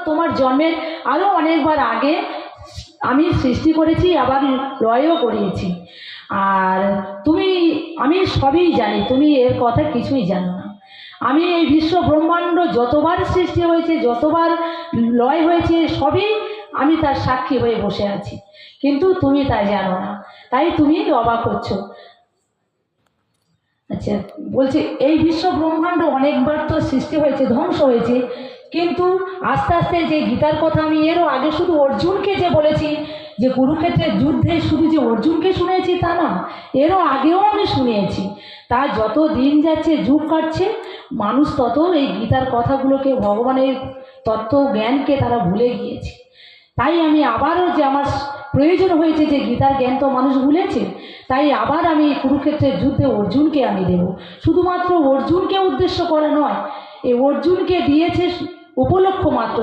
তোমার জন্মের আরও অনেকবার আগে আমি সৃষ্টি করেছি, আবার লয়ও করিয়েছি। আর আমি সবই জানি, তুমি এর কথা কিছুই জানো না। আমি এই বিশ্ব ব্রহ্মাণ্ড যতবার সৃষ্টি হয়েছে, যতবার লয় হয়েছে, সবই আমি তার সাক্ষী হয়ে বসে আছি, কিন্তু তুমি তাই জানো না, তাই তুমি অবাক হচ্ছ। আচ্ছা, বলছে এই বিশ্ব ব্রহ্মাণ্ড অনেকবার তো সৃষ্টি হয়েছে, ধ্বংস হয়েছে, কিন্তু আস্তে আস্তে যে গীতার কথা আমি এরও আগে শুধু অর্জুনকে যে বলেছি, যে কুরুক্ষেত্রের যুদ্ধে শুধু যে অর্জুনকে শুনেছি তা না, এরও আগেও আমি শুনিয়েছি। তা যত দিন যাচ্ছে, যুগ কাটছে, মানুষ তত এই গীতার কথাগুলোকে, ভগবানের তত্ত্ব জ্ঞানকে তারা ভুলে গিয়েছে। তাই আমি আবারও, যে আমার প্রয়োজন হয়েছে, যে গীতার জ্ঞান তো মানুষ ভুলেছে, তাই আবার আমি কুরুক্ষেত্রের যুদ্ধে অর্জুনকে আমি দেব। শুধুমাত্র অর্জুনকে উদ্দেশ্য করে নয়, এই অর্জুনকে দিয়েছে উপলক্ষ মাত্র।